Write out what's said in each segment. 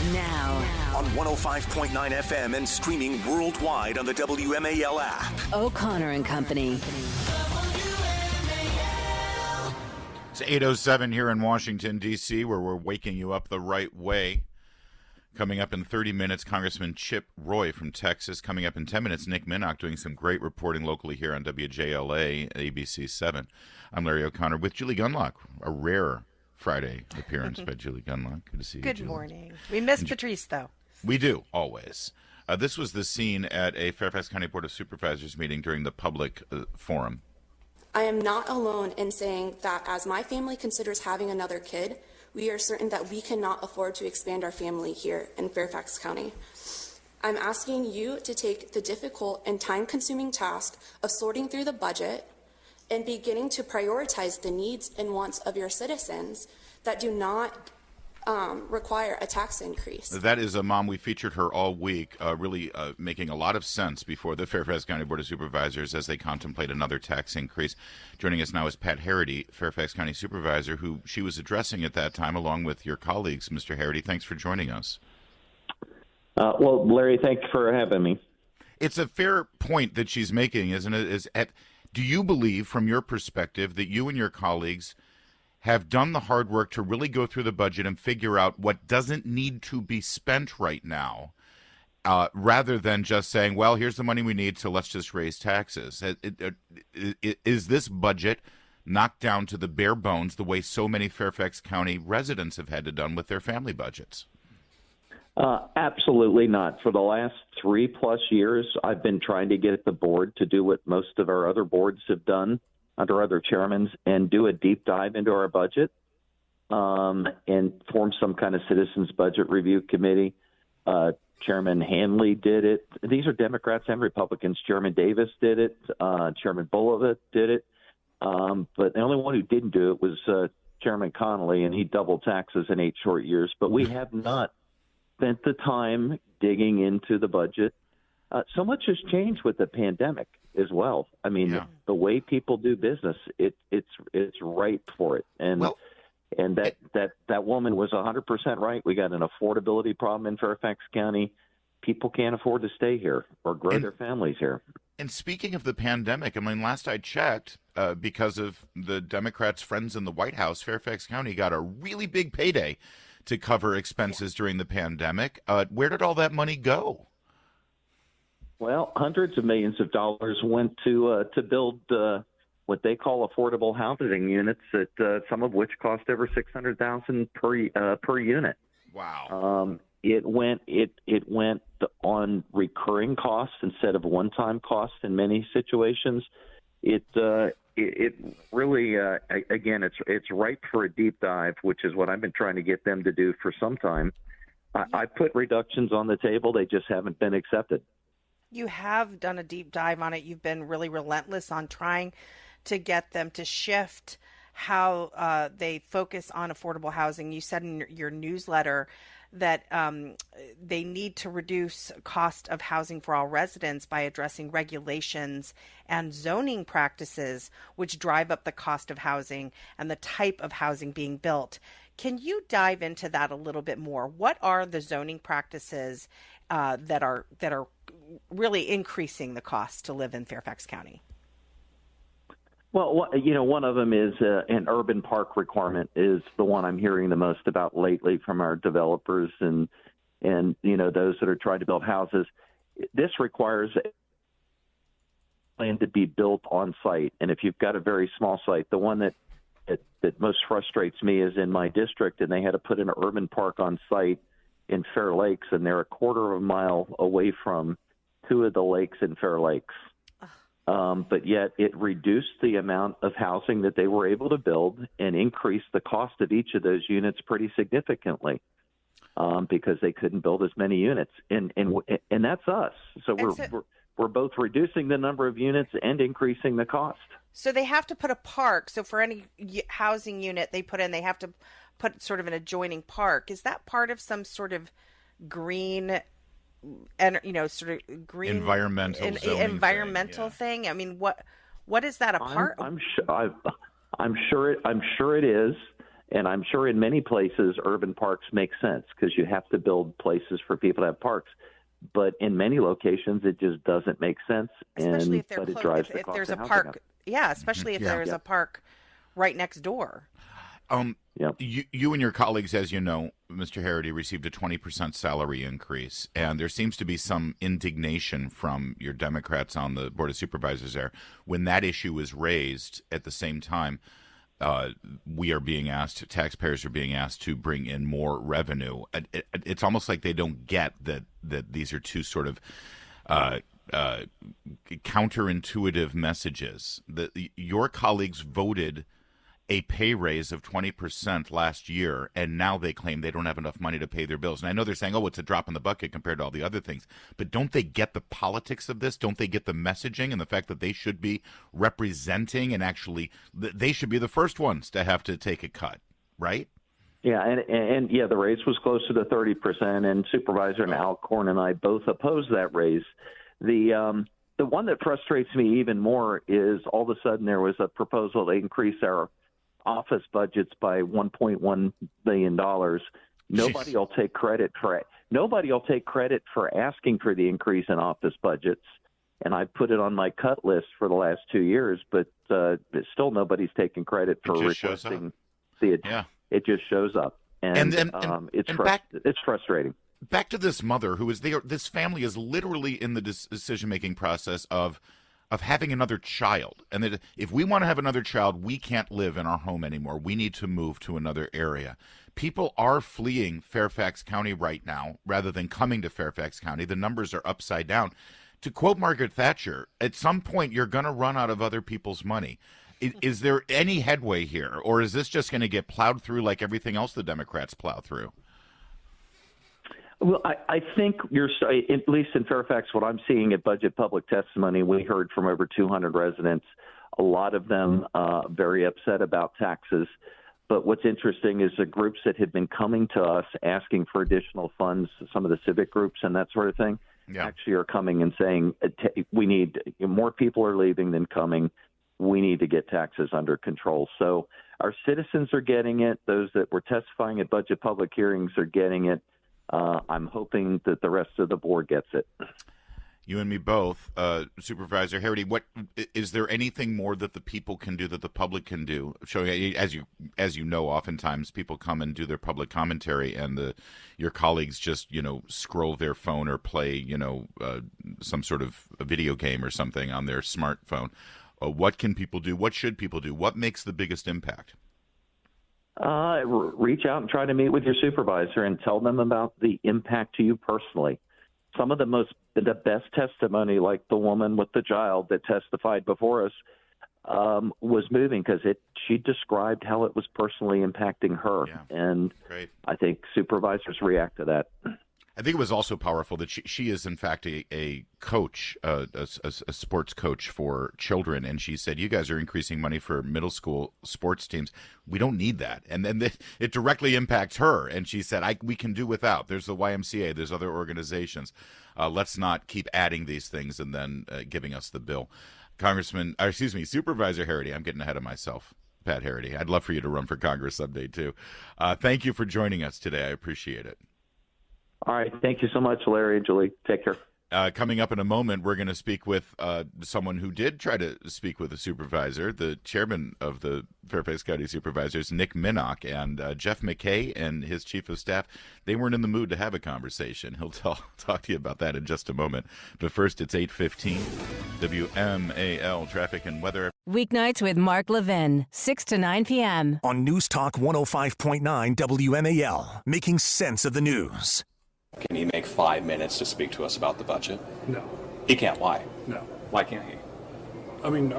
Now, on 105.9 FM and streaming worldwide on the WMAL app. O'Connor and Company. It's 8:07 here in Washington, D.C., where we're waking you up the right way. Coming up in 30 minutes, Congressman Chip Roy from Texas. Coming up in 10 minutes, Nick Minock doing some great reporting locally here on WJLA-ABC 7. I'm Larry O'Connor with Julie Gunlock, a rare Friday appearance by Julie Gunlock. Good to see you, Good Julie. morning. We miss Patrice, though. We do, always. This was the scene at a Fairfax County Board of Supervisors meeting during the public forum. I am not alone in saying that as my family considers having another kid, we are certain that we cannot afford to expand our family here in Fairfax County. I'm asking you to take the difficult and time-consuming task of sorting through the budget and beginning to prioritize the needs and wants of your citizens that do not require a tax increase. That is a mom. We featured her all week, really making a lot of sense before the Fairfax County Board of Supervisors as they contemplate another tax increase. Joining us now is Pat Herrity, Fairfax County Supervisor, who she was addressing at that time along with your colleagues. Mr. Herrity, thanks for joining us. Well, Larry, thanks for having me. It's a fair point that she's making, isn't it? Do you believe, from your perspective, that you and your colleagues have done the hard work to really go through the budget and figure out what doesn't need to be spent right now, rather than just saying, well, here's the money we need, so let's just raise taxes? Is this budget knocked down to the bare bones the way so many Fairfax County residents have had to done with their family budgets? Absolutely not. For the last 3+ years, I've been trying to get the board to do what most of our other boards have done under other chairmen and do a deep dive into our budget and form some kind of citizens budget review committee. Chairman Hanley did it. These are Democrats and Republicans. Chairman Davis did it. Chairman Bulova did it. But the only one who didn't do it was Chairman Connolly, and he doubled taxes in 8 short years. But we have not spent the time digging into the budget. So much has changed with the pandemic as well. I mean, the way people do business, it's ripe for it. And that woman was 100% right. We got an affordability problem in Fairfax County. People can't afford to stay here or grow their families here. And speaking of the pandemic, I mean, last I checked, because of the Democrats' friends in the White House, Fairfax County got a really big payday to cover expenses during the pandemic. Where did all that money go? Well, hundreds of millions of dollars went to build what they call affordable housing units, that some of which cost over $600,000 per unit. Wow! It went on recurring costs instead of one-time costs in many situations. It really again it's ripe for a deep dive, which is what I've been trying to get them to do for some time. I put reductions on the table; they just haven't been accepted. You have done a deep dive on it. You've been really relentless on trying to get them to shift how they focus on affordable housing. You said in your newsletter that they need to reduce cost of housing for all residents by addressing regulations and zoning practices, which drive up the cost of housing and the type of housing being built. Can you dive into that a little bit more? What are the zoning practices that are really increasing the cost to live in Fairfax County? Well, one of them is an urban park requirement is the one I'm hearing the most about lately from our developers and those that are trying to build houses. This requires land to be built on site, and if you've got a very small site, the one that most frustrates me is in my district, and they had to put an urban park on site in Fair Lakes, and they're a quarter of a mile away from 2 of the lakes in Fair Lakes. But yet it reduced the amount of housing that they were able to build and increased the cost of each of those units pretty significantly because they couldn't build as many units. And that's us. So we're both reducing the number of units and increasing the cost. So they have to put a park. So for any housing unit they put in, they have to put sort of an adjoining park. Is that part of some sort of green and sort of green environmental thing? I mean, what is that a part? I'm sure it is, And I'm sure in many places, urban parks make sense because you have to build places for people to have parks. But in many locations, it just doesn't make sense. Especially if they're but it close, drives the if cost there's of a housing park. up. Yeah, especially if there's a park right next door. You and your colleagues, as you know, Mr. Herrity, received a 20% salary increase, and there seems to be some indignation from your Democrats on the Board of Supervisors there. When that issue is raised at the same time, we are being asked, taxpayers are being asked to bring in more revenue. It's almost like they don't get that these are two sort of counterintuitive messages. That your colleagues voted a pay raise of 20% last year, and now they claim they don't have enough money to pay their bills. And I know they're saying, oh, it's a drop in the bucket compared to all the other things. But don't they get the politics of this? Don't they get the messaging and the fact that they should be representing and actually they should be the first ones to have to take a cut, right? Yeah, and the raise was closer to 30%, and Supervisor Alcorn and I both opposed that raise. The one that frustrates me even more is all of a sudden there was a proposal to increase our office budgets by $1.1 billion. Nobody will take credit for it. Nobody will take credit for asking for the increase in office budgets. And I put it on my cut list for the last 2 years, but still nobody's taking credit for requesting the. Yeah. It just shows up, and it's frustrating. Back to this mother who is there. This family is literally in the decision-making process of having another child. And that if we want to have another child, we can't live in our home anymore. We need to move to another area. People are fleeing Fairfax County right now rather than coming to Fairfax County. The numbers are upside down. To quote Margaret Thatcher, at some point you're going to run out of other people's money. Is there any headway here, or is this just going to get plowed through like everything else the Democrats plow through? Well, I think at least in Fairfax, what I'm seeing at budget public testimony, we heard from over 200 residents, a lot of them very upset about taxes. But what's interesting is the groups that have been coming to us asking for additional funds, some of the civic groups and that sort of thing, actually are coming and saying, we need more people are leaving than coming. We need to get taxes under control. So our citizens are getting it. Those that were testifying at budget public hearings are getting it. I'm hoping that the rest of the board gets it. You and me both. Supervisor Herrity, what is there anything more that the people can do, that the public can do? Showing, as you know, oftentimes people come and do their public commentary, and your colleagues just scroll their phone or play some sort of a video game or something on their smartphone. What can people do? What should people do? What makes the biggest impact? Reach out and try to meet with your supervisor and tell them about the impact to you personally. Some of the best testimony, like the woman with the child that testified before us, was moving because she described how it was personally impacting her. Yeah. And Great. I think supervisors react to that. I think it was also powerful that she is, in fact, a coach, a sports coach for children. And she said, you guys are increasing money for middle school sports teams. We don't need that. And then it directly impacts her. And she said, we can do without. There's the YMCA. There's other organizations. Let's not keep adding these things and then giving us the bill. Supervisor Herrity, I'm getting ahead of myself. Pat Herrity, I'd love for you to run for Congress someday, too. Thank you for joining us today. I appreciate it. All right. Thank you so much, Larry and Julie. Take care. Coming up in a moment, we're going to speak with someone who did try to speak with a supervisor, the chairman of the Fairfax County Supervisors, Nick Minock, and Jeff McKay and his chief of staff. They weren't in the mood to have a conversation. He'll talk to you about that in just a moment. But first, it's 8:15. WMAL traffic and weather. Weeknights with Mark Levin, 6 to 9 p.m. On News Talk 105.9 WMAL, making sense of the news. Can he make 5 minutes to speak to us about the budget? No. He can't. Why? No. Why can't he? I mean,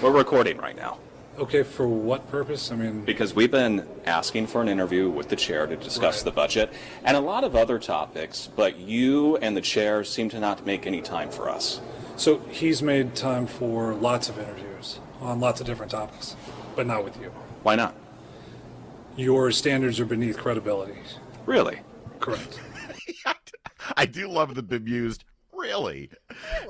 We're recording right now. okay, for what purpose? I mean, Because we've been asking for an interview with the chair to discuss Right. the budget and a lot of other topics, but you and the chair seem to not make any time for us. so he's made time for lots of interviews on lots of different topics, but not with you. Why not? Your standards are beneath credibility. Really? Correct. I do love the bemused. Really?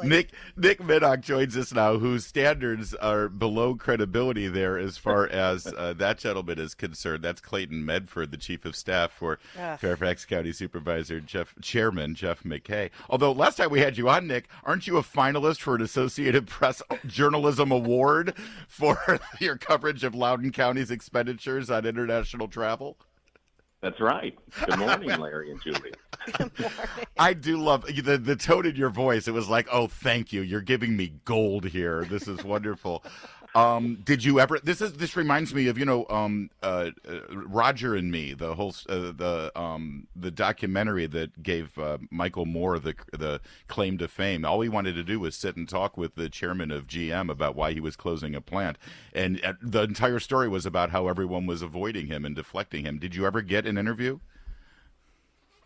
Exactly. Nick Minock joins us now, whose standards are below credibility there as far as that gentleman is concerned. That's Clayton Medford, the Chief of Staff for Fairfax County Supervisor Chairman Jeff McKay. Although last time we had you on, Nick, aren't you a finalist for an Associated Press Journalism Award for your coverage of Loudoun County's expenditures on international travel? That's right. Good morning, Larry and Julie. Good morning. I do love the tone in your voice. It was like, oh, thank you. You're giving me gold here. This is wonderful. Did you ever? This reminds me of Roger and Me, the whole the documentary that gave Michael Moore the claim to fame. All he wanted to do was sit and talk with the chairman of GM about why he was closing a plant, and the entire story was about how everyone was avoiding him and deflecting him. Did you ever get an interview?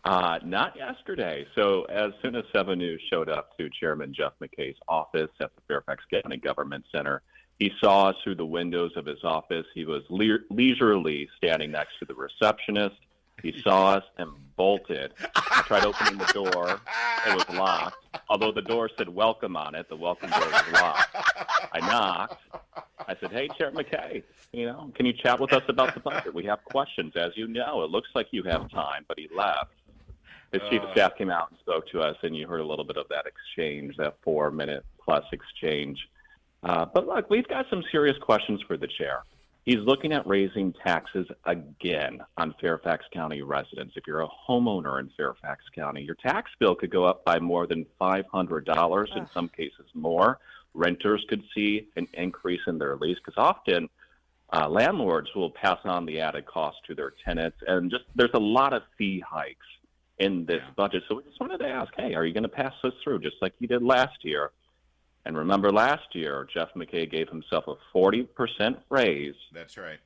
Not yesterday. So as soon as 7 News showed up to Chairman Jeff McKay's office at the Fairfax County Government Center, he saw us through the windows of his office. He was leisurely standing next to the receptionist. He saw us and bolted. I tried opening the door. It was locked. Although the door said welcome on it, the welcome door was locked. I knocked. I said, hey, Chair McKay, can you chat with us about the budget? We have questions. As you know, it looks like you have time, but he left. His chief of staff came out and spoke to us, and you heard a little bit of that exchange, that 4-minute-plus exchange. But look, we've got some serious questions for the chair. He's looking at raising taxes again on Fairfax County residents. If you're a homeowner in Fairfax County, your tax bill could go up by more than $500, in some cases more. Renters could see an increase in their lease because often landlords will pass on the added cost to their tenants. And there's a lot of fee hikes in this budget. So we just wanted to ask, hey, are you going to pass this through just like you did last year? And remember last year, Jeff McKay gave himself a 40% raise. That's right.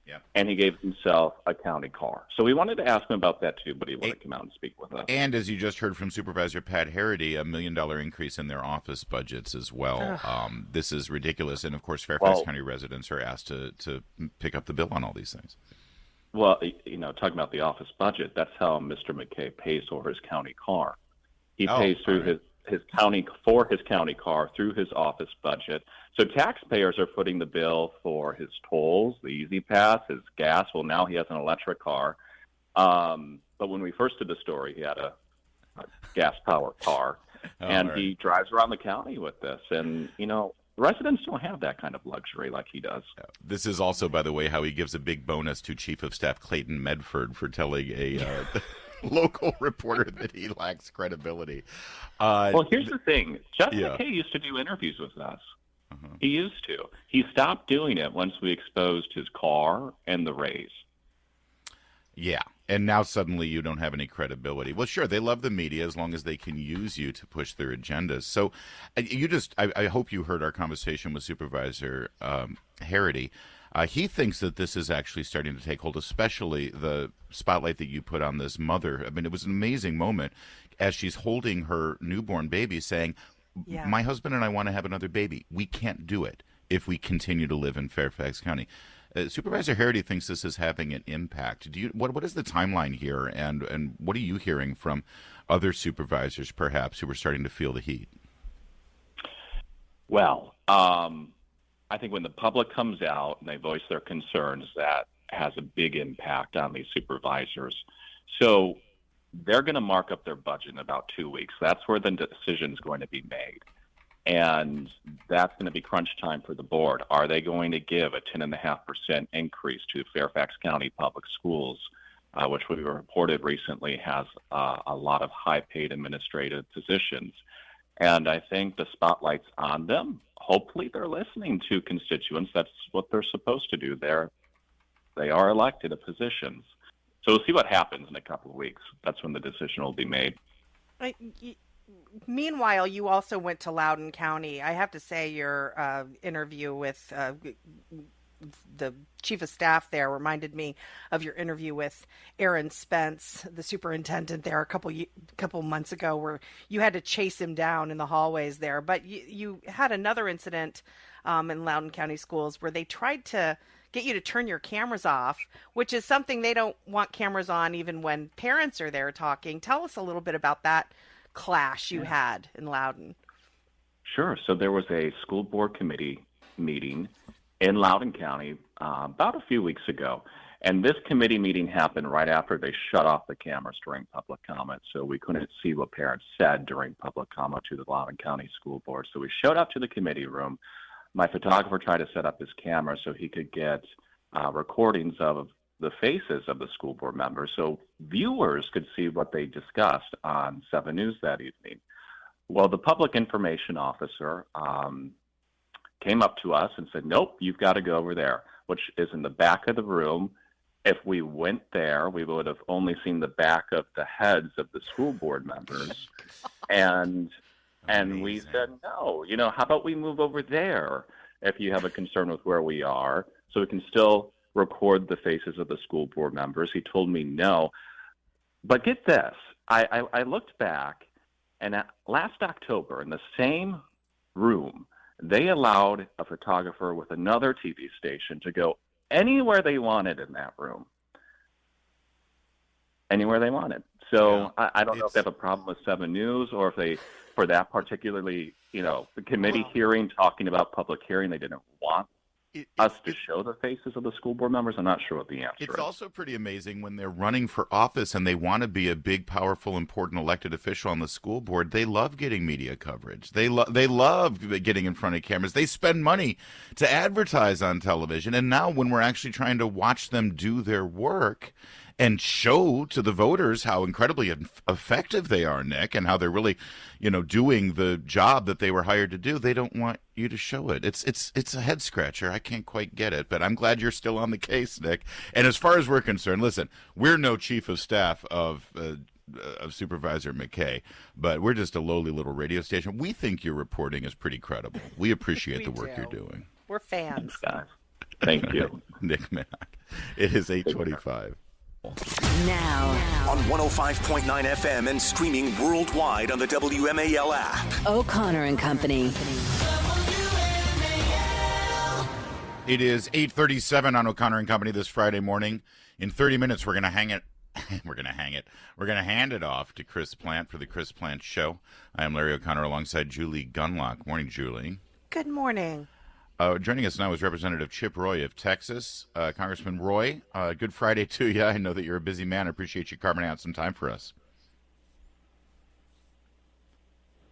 Yeah. And he gave himself a county car. So we wanted to ask him about that too, but he wanted to come out and speak with us. And as you just heard from Supervisor Pat Herrity, $1 million increase in their office budgets as well. This is ridiculous. And of course, Fairfax County residents are asked to pick up the bill on all these things. Well, talking about the office budget, that's how Mr. McKay pays for his county car. He pays through his county car through his office budget. So taxpayers are footing the bill for his tolls, the Easy Pass, his gas. Well, now he has an electric car. But when we first did the story, he had a gas-powered car, he drives around the county with this. And, residents don't have that kind of luxury like he does. This is also, by the way, how he gives a big bonus to Chief of Staff Clayton Medford for telling a local reporter that he lacks credibility. Well, here's the thing. Jeff McKay used to do interviews with us. He used to. He stopped doing it once we exposed his car and the raise. Yeah, and now suddenly you don't have any credibility. Well, sure, they love the media as long as they can use you to push their agendas. So I hope you heard our conversation with Supervisor Herrity. He thinks that this is actually starting to take hold, especially the spotlight that you put on this mother. I mean, it was an amazing moment as she's holding her newborn baby saying, my husband and I want to have another baby. We can't do it if we continue to live in Fairfax County. Supervisor Herrity thinks this is having an impact. What is the timeline here, and what are you hearing from other supervisors, perhaps, who are starting to feel the heat? Well, I think when the public comes out and they voice their concerns, that has a big impact on these supervisors. So they're going to mark up their budget in about 2 weeks. That's where the decision is going to be made. And that's going to be crunch time for the board. Are they going to give a 10.5% increase to Fairfax County Public Schools, which we reported recently has a lot of high-paid administrative positions? And I think the spotlight's on them. Hopefully they're listening to constituents. That's what they're supposed to do. They are elected to positions. So we'll see what happens in a couple of weeks. That's when the decision will be made. Meanwhile, you also went to Loudoun County. I have to say your interview with the chief of staff there reminded me of your interview with Aaron Spence, the superintendent there a couple months ago, where you had to chase him down in the hallways there. But you had another incident in Loudoun County schools where they tried to get you to turn your cameras off, which is something they don't want cameras on even when parents are there talking. Tell us a little bit about that clash you had in Loudoun. Sure. So there was a school board committee meeting in Loudoun County about a few weeks ago. And this committee meeting happened right after they shut off the cameras during public comment. So we couldn't see what parents said during public comment to the Loudoun County School Board. So we showed up to the committee room. My photographer tried to set up his camera so he could get recordings of the faces of the school board members so viewers could see what they discussed on 7 News that evening. Well, the public information officer came up to us and said, nope, you've got to go over there, which is in the back of the room. If we went there, we would have only seen the back of the heads of the school board members. And we said, no, how about we move over there if you have a concern with where we are so we can still record the faces of the school board members. He told me no. But get this, I looked back, and last October in the same room, they allowed a photographer with another TV station to go anywhere they wanted in that room. Anywhere they wanted. So yeah, I don't know if they have a problem with 7 News or if they, for that particularly, the committee hearing talking about public hearing, they didn't want us to show the faces of the school board members. I'm not sure what the answer is. It's also pretty amazing when they're running for office and they want to be a big, powerful, important elected official on the school board. They love getting media coverage. They love getting in front of cameras. They spend money to advertise on television. And now when we're actually trying to watch them do their work and show to the voters how incredibly effective they are, Nick, and how they're really, doing the job that they were hired to do, they don't want you to show it. It's a head scratcher. I can't quite get it, but I'm glad you're still on the case, Nick. And as far as we're concerned, listen, we're no chief of staff of Supervisor McKay, but we're just a lowly little radio station. We think your reporting is pretty credible. We appreciate the work you're doing. We're fans. Thanks, guys. Thank you. Nick Minock. It is 8:25. Now on 105.9 FM and streaming worldwide on the WMAL app. O'Connor and Company. It is 8:37 on O'Connor and Company this Friday morning. In 30 minutes, we're going to hang it. We're going to hang it. We're going to hand it off to Chris Plant for the Chris Plant Show. I am Larry O'Connor alongside Julie Gunlock. Morning, Julie. Good morning. Joining us now is Representative Chip Roy of Texas. Congressman Roy, good Friday to you. I know that you're a busy man. I appreciate you carving out some time for us.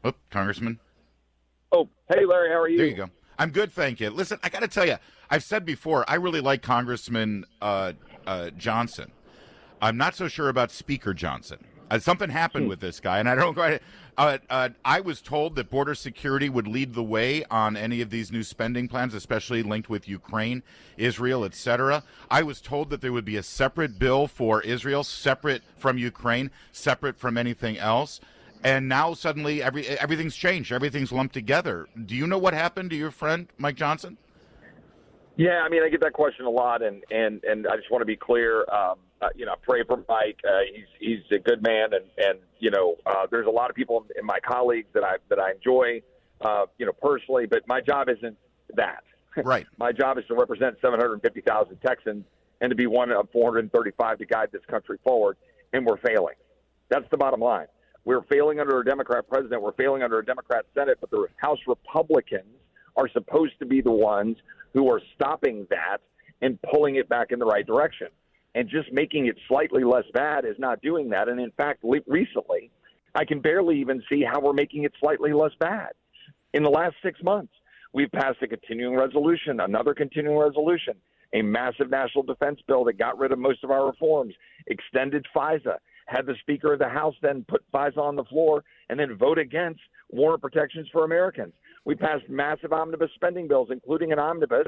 Oh, Congressman. Oh, hey, Larry, how are you? There you go. I'm good, thank you. Listen, I got to tell you, I've said before, I really like Congressman Johnson. I'm not so sure about Speaker Johnson. Something happened with this guy, and I don't quite. I was told that border security would lead the way on any of these new spending plans, especially linked with Ukraine, Israel, etc. I was told that there would be a separate bill for Israel, separate from Ukraine, separate from anything else. And now suddenly everything's changed. Everything's lumped together. Do you know what happened to your friend, Mike Johnson? Yeah, I get that question a lot, and I just want to be clear. Pray for Mike. He's a good man, and there's a lot of people in my colleagues that I enjoy, personally. But my job isn't that. Right. My job is to represent 750,000 Texans and to be one of 435 to guide this country forward, and we're failing. That's the bottom line. We're failing under a Democrat president. We're failing under a Democrat Senate, but the House Republicans are supposed to be the ones who are stopping that and pulling it back in the right direction. And just making it slightly less bad is not doing that. And in fact, recently, I can barely even see how we're making it slightly less bad. In the last 6 months, we've passed a continuing resolution, another continuing resolution, a massive national defense bill that got rid of most of our reforms, extended FISA, had the Speaker of the House then put FISA on the floor and then vote against warrant protections for Americans. We passed massive omnibus spending bills, including an omnibus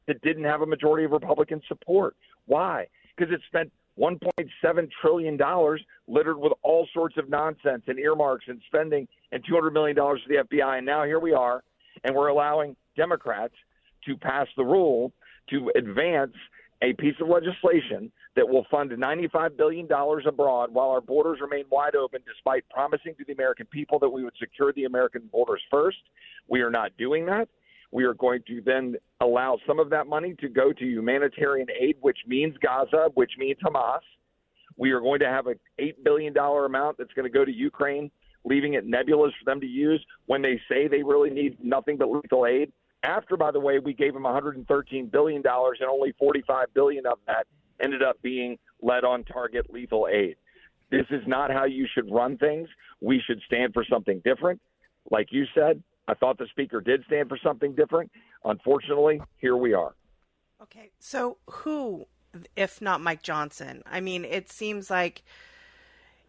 that didn't have a majority of Republican support. Why? Because it spent $1.7 trillion littered with all sorts of nonsense and earmarks and spending and $200 million to the FBI. And now here we are, and we're allowing Democrats to pass the rule to advance a piece of legislation that will fund $95 billion abroad while our borders remain wide open, despite promising to the American people that we would secure the American borders first. We are not doing that. We are going to then allow some of that money to go to humanitarian aid, which means Gaza, which means Hamas. We are going to have an $8 billion amount that's going to go to Ukraine leaving it nebulous for them to use when they say they really need nothing but lethal aid. After, by the way, we gave them $113 billion and only $45 billion of that ended up being lead on target lethal aid. This is not how you should run things. We should stand for something different. Like you said, I thought the speaker did stand for something different. Unfortunately, here we are. Okay, so who, if not Mike Johnson? I mean, it seems like,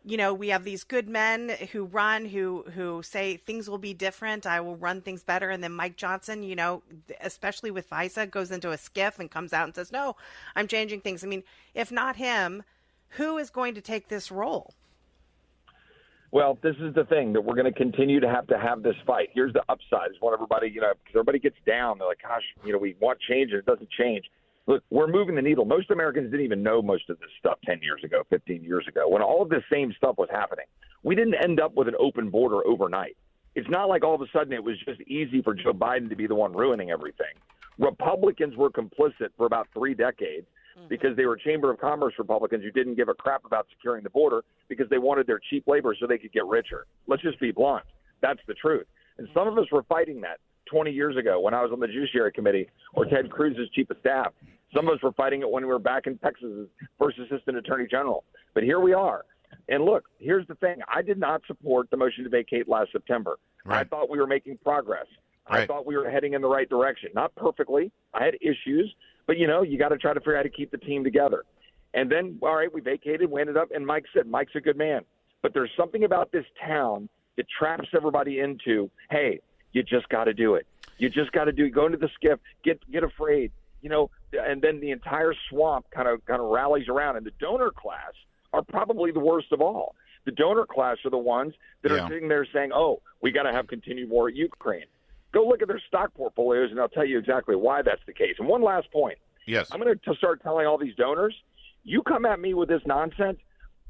you know, we have these good men who run, who say things will be different. I will run things better. And then Mike Johnson, you know, especially with FISA, goes into a skiff and comes out and says, no, I'm changing things. I mean, if not him, who is going to take this role? Well, this is the thing, that we're going to continue to have this fight. Here's the upside. Is what everybody, you know, because everybody gets down. They're like, gosh, you know, we want change and it doesn't change. Look, we're moving the needle. Most Americans didn't even know most of this stuff 10 years ago, 15 years ago, when all of this same stuff was happening. We didn't end up with an open border overnight. It's not like all of a sudden it was just easy for Joe Biden to be the one ruining everything. Republicans were complicit for about 3 decades because they were Chamber of Commerce Republicans who didn't give a crap about securing the border because they wanted their cheap labor so they could get richer. Let's just be blunt. That's the truth. And some of us were fighting that 20 years ago when I was on the Judiciary Committee or Ted Cruz's chief of staff. Some of us were fighting it when we were back in Texas as First Assistant Attorney General. But here we are. And look, here's the thing. I did not support the motion to vacate last September. Right. I thought we were making progress. Right. I thought we were heading in the right direction. Not perfectly. I had issues. But, you know, you got to try to figure out how to keep the team together. And then, all right, we vacated, we ended up, and Mike said, Mike's a good man. But there's something about this town that traps everybody into, hey, you just got to do it. You just got to do it. Go into the skiff, get afraid, you know, and then the entire swamp kind of rallies around. And the donor class are probably the worst of all. The donor class are the ones that are sitting there saying, oh, we got to have continued war at Ukraine. Go look at their stock portfolios, and I'll tell you exactly why that's the case. And one last point. Yes. I'm going to start telling all these donors, you come at me with this nonsense,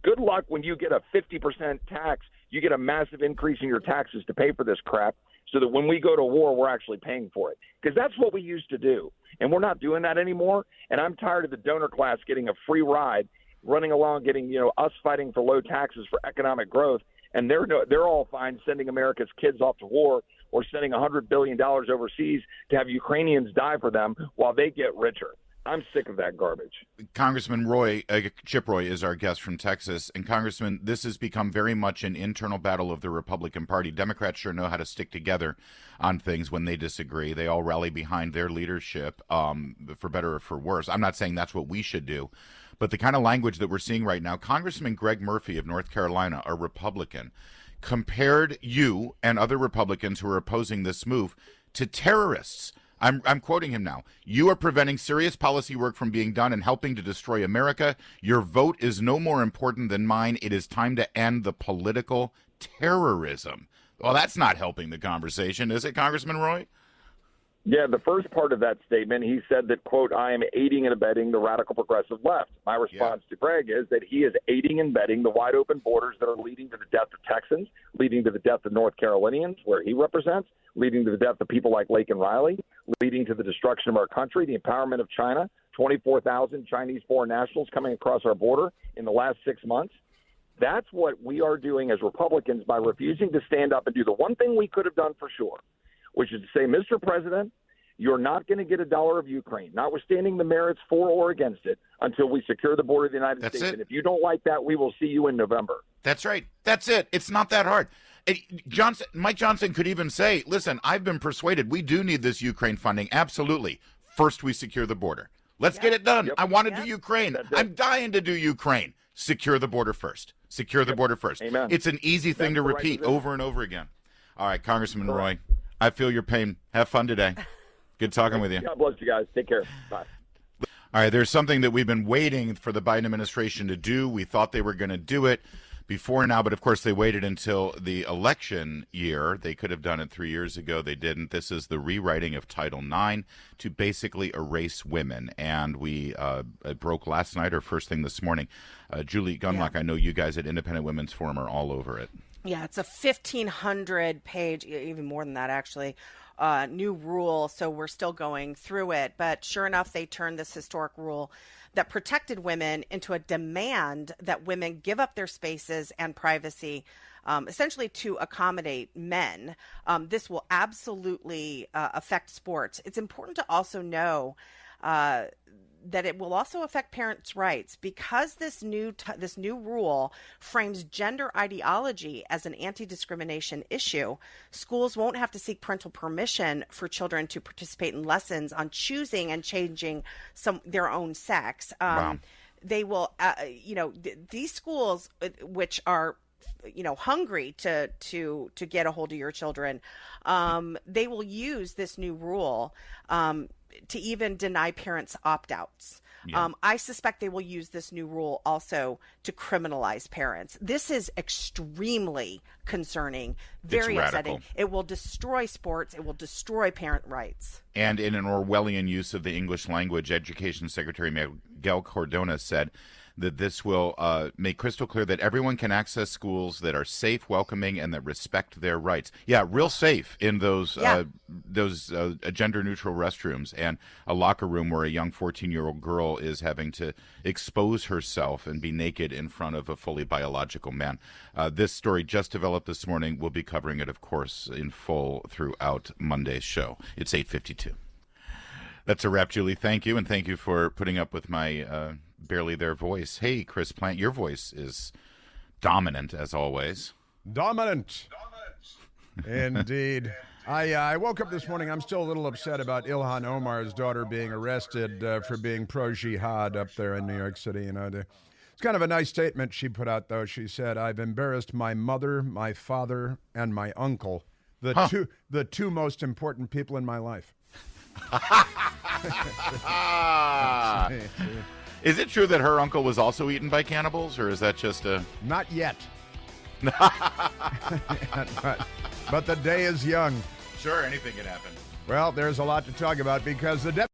good luck when you get a 50% tax. You get a massive increase in your taxes to pay for this crap so that when we go to war, we're actually paying for it. Because that's what we used to do. And we're not doing that anymore. And I'm tired of the donor class getting a free ride, running along, getting, you know, us fighting for low taxes for economic growth. And they're all fine sending America's kids off to war or sending $100 billion overseas to have Ukrainians die for them while they get richer. I'm sick of that garbage. Congressman Chip Roy is our guest from Texas. And Congressman, this has become very much an internal battle of the Republican Party. Democrats sure know how to stick together on things when they disagree. They all rally behind their leadership, for better or for worse. I'm not saying that's what we should do. But the kind of language that we're seeing right now, Congressman Greg Murphy of North Carolina, a Republican, compared you and other Republicans who are opposing this move to terrorists. I'm quoting him now. You are preventing serious policy work from being done and helping to destroy America. Your vote is no more important than mine. It is time to end the political terrorism. Well, that's not helping the conversation, is it, Congressman Roy? Yeah, the first part of that statement, he said that, quote, I am aiding and abetting the radical progressive left. My response to Greg is that he is aiding and abetting the wide open borders that are leading to the death of Texans, leading to the death of North Carolinians, where he represents, leading to the death of people like Laken Riley, leading to the destruction of our country, the empowerment of China, 24,000 Chinese foreign nationals coming across our border in the last 6 months. That's what we are doing as Republicans by refusing to stand up and do the one thing we could have done for sure, which is to say, Mr. President, you're not going to get $1 of Ukraine, notwithstanding the merits for or against it, until we secure the border of the United States. And if you don't like that, we will see you in November. That's right. That's it. It's not that hard. Mike Johnson could even say, listen, I've been persuaded we do need this Ukraine funding. Absolutely. First, we secure the border. Let's get it done. I want to do Ukraine. I'm dying to do Ukraine. Secure the border first. Secure the border first. Amen. It's an easy thing to repeat over and over again. All right, Congressman Roy, I feel your pain. Have fun today. Good talking with you. God bless you guys. Take care. Bye. All right, there's something that we've been waiting for the Biden administration to do. We thought they were going to do it before now, but of course they waited until the election year. They could have done it 3 years ago. They didn't. This is the rewriting of Title IX to basically erase women. And it broke last night or first thing this morning. Julie Gunlock, I know you guys at Independent Women's Forum are all over it. Yeah, it's a 1,500-page, even more than that, actually, new rule. So we're still going through it. But sure enough, they turned this historic rule that protected women into a demand that women give up their spaces and privacy, essentially to accommodate men. This will absolutely affect sports. It's important to also know that it will also affect parents' rights because this new rule frames gender ideology as an anti-discrimination issue. Schools won't have to seek parental permission for children to participate in lessons on choosing and changing their own sex. Wow. They will, these schools, which are hungry to get a hold of your children, they will use this new rule to even deny parents opt-outs. Yeah. I suspect they will use this new rule also to criminalize parents. This is extremely concerning, very upsetting. It will destroy sports. It will destroy parent rights. And in an Orwellian use of the English language, Education Secretary Miguel Cardona said that this will make crystal clear that everyone can access schools that are safe, welcoming, and that respect their rights. Yeah, real safe in those gender-neutral restrooms and a locker room where a young 14-year-old girl is having to expose herself and be naked in front of a fully biological man. This story just developed this morning. We'll be covering it, of course, in full throughout Monday's show. It's 8:52. That's a wrap, Julie. Thank you, and thank you for putting up with my barely there voice. Hey, Chris Plant, your voice is dominant as always. Dominant. Indeed. I woke up this morning. I'm still a little upset about Ilhan Omar's daughter being arrested for being pro-jihad up there in New York City. It's kind of a nice statement she put out, though. She said, "I've embarrassed my mother, my father, and my uncle, the two most important people in my life." Is it true that her uncle was also eaten by cannibals, or is that just a... Not yet. But the day is young. Sure, anything can happen. Well, there's a lot to talk about because the